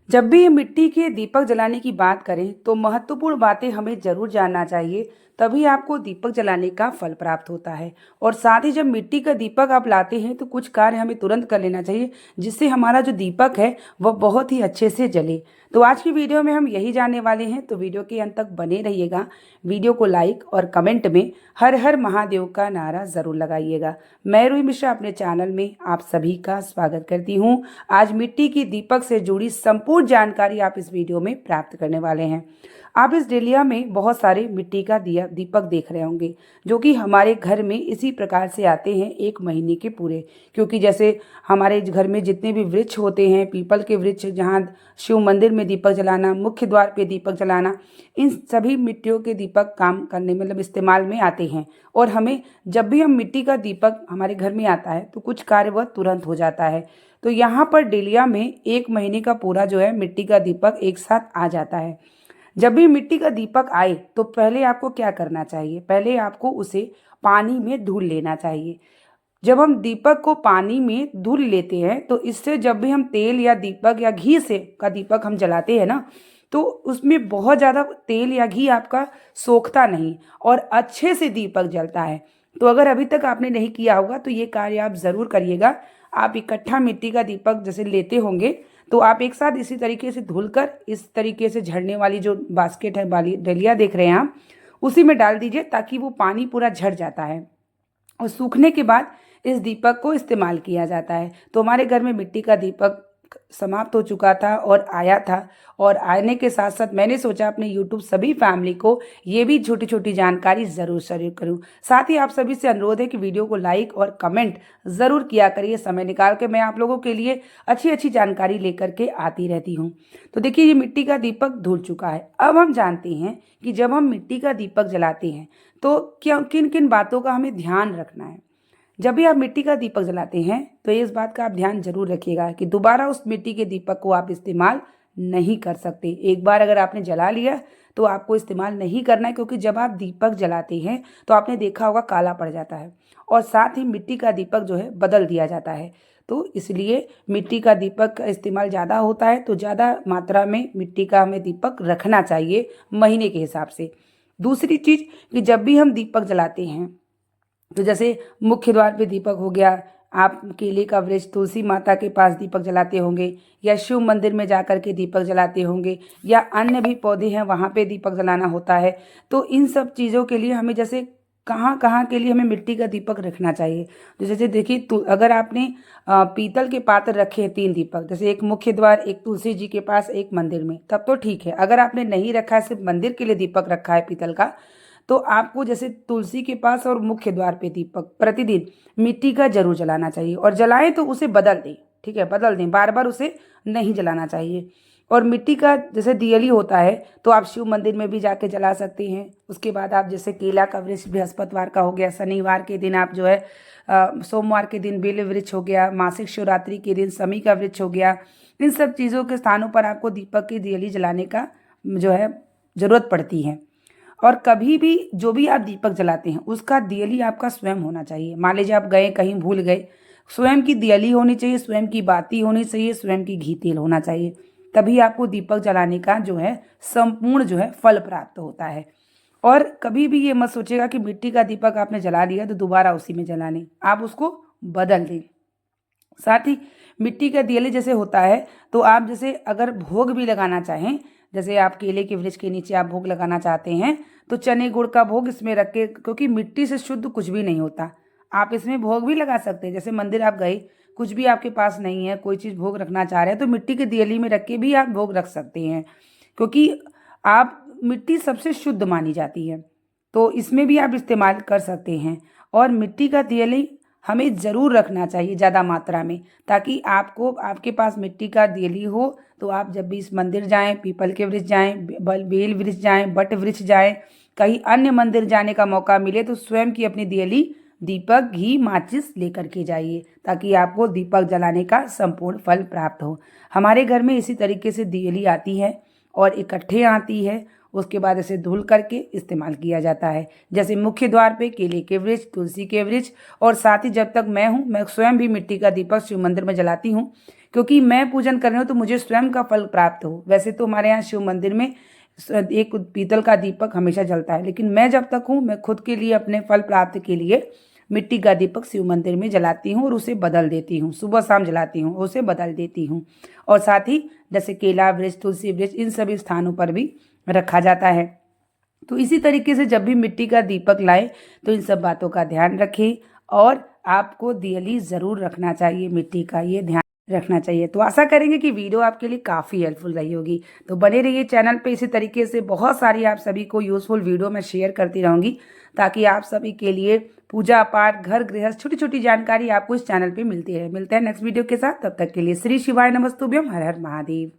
जब भी ये मिट्टी के दीपक जलाने की बात करें तो महत्वपूर्ण बातें हमें जरूर जानना चाहिए। तभी आपको दीपक जलाने का फल प्राप्त होता है। और साथ ही जब मिट्टी का दीपक आप लाते हैं तो कुछ कार्य हमें तुरंत कर लेना चाहिए, जिससे हमारा जो दीपक है वह बहुत ही अच्छे से जले। तो आज की वीडियो में हम यही जानने वाले हैं, तो वीडियो के अंत तक बने रहिएगा। वीडियो को लाइक और कमेंट में हर हर महादेव का नारा जरूर लगाइएगा। मैं रूही मिश्रा अपने चैनल में आप सभी का स्वागत करती हूँ। आज मिट्टी की दीपक से जुड़ी संपूर्ण जानकारी आप इस वीडियो में प्राप्त करने वाले हैं। आप इस डेलिया में बहुत सारे मिट्टी का दीपक देख रहे होंगे, जो कि हमारे घर में इसी प्रकार से आते हैं 1 महीने के पूरे। क्योंकि जैसे हमारे घर में जितने भी वृक्ष होते हैं, पीपल के वृक्ष, जहाँ शिव मंदिर में दीपक जलाना, मुख्य द्वार पे दीपक जलाना, इन सभी मिट्टियों के दीपक काम करने मतलब इस्तेमाल में आते हैं। और हमें जब भी हम मिट्टी का दीपक हमारे घर में आता है तो कुछ कार्य वह तुरंत हो जाता है। तो यहाँ पर डेलिया में 1 महीने का पूरा जो है मिट्टी का दीपक एक साथ आ जाता है। जब भी मिट्टी का दीपक आए तो पहले आपको क्या करना चाहिए? पहले आपको उसे पानी में धुल लेना चाहिए। जब हम दीपक को पानी में धुल लेते हैं तो इससे जब भी हम तेल या दीपक या घी से का दीपक हम जलाते हैं ना, तो उसमें बहुत ज़्यादा तेल या घी आपका सोखता नहीं और अच्छे से दीपक जलता है। तो अगर अभी तक आपने नहीं किया होगा तो ये कार्य आप ज़रूर करिएगा। आप इकट्ठा मिट्टी का दीपक जैसे लेते होंगे तो आप एक साथ इसी तरीके से धुलकर इस तरीके से झड़ने वाली जो बास्केट है, वाली डलिया देख रहे हैं आप, उसी में डाल दीजिए, ताकि वो पानी पूरा झड़ जाता है। और सूखने के बाद इस दीपक को इस्तेमाल किया जाता है। तो हमारे घर में मिट्टी का दीपक समाप्त हो चुका था और आया था, और आने के साथ साथ मैंने सोचा अपने यूट्यूब सभी फैमिली को ये भी छोटी छोटी जानकारी ज़रूर शेयर करूं। साथ ही आप सभी से अनुरोध है कि वीडियो को लाइक और कमेंट ज़रूर किया करिए। समय निकाल के मैं आप लोगों के लिए अच्छी अच्छी जानकारी लेकर के आती रहती हूँ। तो देखिए, ये मिट्टी का दीपक धुल चुका है। अब हम जानते हैं कि जब हम मिट्टी का दीपक जलाते हैं तो क्या किन किन बातों का हमें ध्यान रखना है। जब भी आप मिट्टी का दीपक जलाते हैं तो इस बात का आप ध्यान जरूर रखिएगा कि दोबारा उस मिट्टी के दीपक को आप इस्तेमाल नहीं कर सकते। एक बार अगर आपने जला लिया तो आपको इस्तेमाल नहीं करना है, क्योंकि जब आप दीपक जलाते हैं तो आपने देखा होगा काला पड़ जाता है, और साथ ही मिट्टी का दीपक जो है बदल दिया जाता है। तो इसलिए मिट्टी का दीपक का इस्तेमाल ज़्यादा होता है, तो ज़्यादा मात्रा में मिट्टी का हमें दीपक रखना चाहिए महीने के हिसाब से। दूसरी चीज़ कि जब भी हम दीपक जलाते हैं तो जैसे मुख्य द्वार पे दीपक हो गया, आप केले का वृक्ष, तुलसी माता के पास दीपक जलाते होंगे, या शिव मंदिर में जाकर के दीपक जलाते होंगे, या अन्य भी पौधे हैं वहाँ पे दीपक जलाना होता है। तो इन सब चीज़ों के लिए हमें जैसे कहाँ कहाँ के लिए हमें मिट्टी का दीपक रखना चाहिए। तो जैसे देखिए, अगर आपने पीतल के पात्र रखे हैं 3 दीपक, जैसे एक मुख्य द्वार, एक तुलसी जी के पास, एक मंदिर में, तब तो ठीक है। अगर आपने नहीं रखा है, सिर्फ मंदिर के लिए दीपक रखा है पीतल का, तो आपको जैसे तुलसी के पास और मुख्य द्वार पे दीपक प्रतिदिन मिट्टी का जरूर जलाना चाहिए। और जलाएं तो उसे बदल दें, ठीक है, बदल दें, बार बार उसे नहीं जलाना चाहिए। और मिट्टी का जैसे दियली होता है तो आप शिव मंदिर में भी जाके जला सकते हैं। उसके बाद आप जैसे केला का वृक्ष बृहस्पतिवार का हो गया, शनिवार के दिन आप जो है सोमवार के दिन बेल वृक्ष हो गया, मासिक शिवरात्रि के दिन समी का वृक्ष हो गया, इन सब चीज़ों के स्थानों पर आपको दीपक की दियली जलाने का जो है ज़रूरत पड़ती है। और कभी भी जो भी आप दीपक जलाते हैं उसका दियली आपका स्वयं होना चाहिए। मान लीजिए आप गए कहीं भूल गए, स्वयं की दियली होनी चाहिए, स्वयं की बाती होनी चाहिए, स्वयं की घी तेल होना चाहिए। तभी आपको दीपक जलाने का जो है संपूर्ण जो है फल प्राप्त होता है। और कभी भी ये मत सोचेगा कि मिट्टी का दीपक आपने जला लिया तो दोबारा उसी में जलाने, आप उसको बदल दें। साथ ही मिट्टी का दियले जैसे होता है तो आप जैसे अगर भोग भी लगाना चाहें, जैसे आप केले के वृक्ष के नीचे आप भोग लगाना चाहते हैं तो चने गुड़ का भोग इसमें रख के, क्योंकि मिट्टी से शुद्ध कुछ भी नहीं होता, आप इसमें भोग भी लगा सकते हैं। जैसे मंदिर आप गए, कुछ भी आपके पास नहीं है, कोई चीज़ भोग रखना चाह रहे हैं, तो मिट्टी के दियली में रख के भी आप भोग रख सकते हैं। क्योंकि आप मिट्टी सबसे शुद्ध मानी जाती है, तो इसमें भी आप इस्तेमाल कर सकते हैं। और मिट्टी का दियली हमें ज़रूर रखना चाहिए ज़्यादा मात्रा में, ताकि आपको आपके पास मिट्टी का दियली हो तो आप जब भी इस मंदिर जाएं, पीपल के वृक्ष जाएं, बेल वृक्ष जाएं, बट वृक्ष जाएं, कहीं अन्य मंदिर जाने का मौका मिले तो स्वयं की अपनी दियली, दीपक, घी, माचिस लेकर के जाइए, ताकि आपको दीपक जलाने का संपूर्ण फल प्राप्त हो। हमारे घर में इसी तरीके से दियली आती है और इकट्ठे आती है, उसके बाद इसे धुल करके इस्तेमाल किया जाता है। जैसे मुख्य द्वार पे केले के वृक्ष, तुलसी के वृक्ष, और साथ ही जब तक मैं स्वयं भी मिट्टी का दीपक शिव मंदिर में जलाती हूँ, क्योंकि मैं पूजन कर रही हूँ तो मुझे स्वयं का फल प्राप्त हो। वैसे तो हमारे यहाँ शिव मंदिर में एक पीतल का दीपक हमेशा जलता है, लेकिन मैं जब तक हूँ मैं खुद के लिए अपने फल प्राप्ति के लिए मिट्टी का दीपक शिव मंदिर में जलाती हूँ और उसे बदल देती हूँ। सुबह शाम जलाती हूँ, उसे बदल देती हूँ। और साथ ही जैसे केला वृक्ष, तुलसी वृक्ष, इन सभी स्थानों पर भी रखा जाता है। तो इसी तरीके से जब भी मिट्टी का दीपक लाए तो इन सब बातों का ध्यान रखें और आपको दियली ज़रूर रखना चाहिए, मिट्टी का ये ध्यान रखना चाहिए। तो आशा करेंगे कि वीडियो आपके लिए काफ़ी हेल्पफुल रही होगी। तो बने रहिए चैनल पे, इसी तरीके से बहुत सारी आप सभी को यूज़फुल वीडियो मैं शेयर करती रहूँगी, ताकि आप सभी के लिए पूजा पाठ, घर गृहस्थ, छोटी छोटी जानकारी आपको इस चैनल पे मिलती है। मिलते हैं नेक्स्ट वीडियो के साथ, तब तक के लिए श्री शिवाय नमस्तुभ्यम, हर हर महादेव।